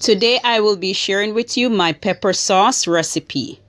Today I will be sharing with you my pepper sauce recipe.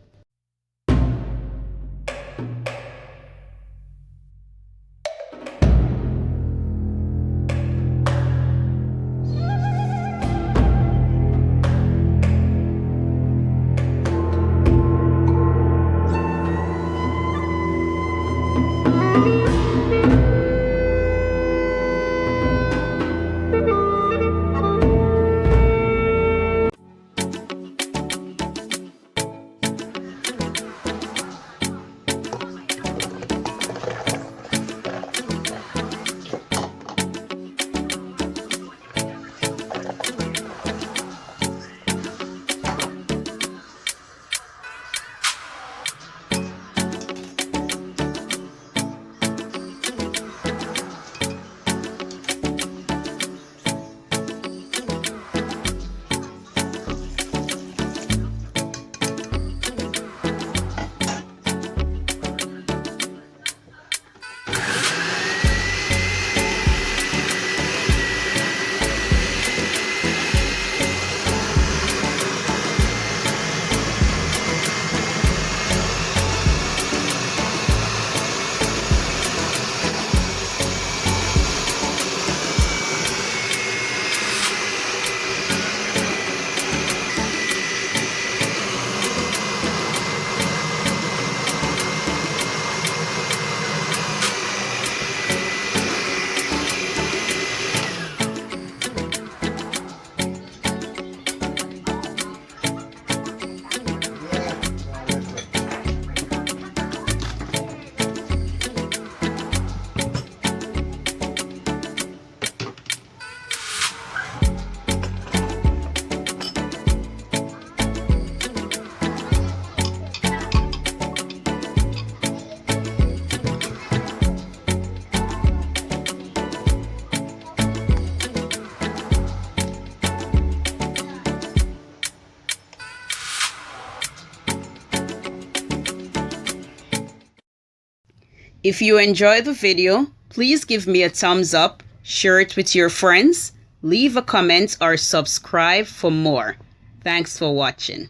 If you enjoy the video, please give me a thumbs up, share it with your friends, leave a comment or subscribe for more. Thanks for watching.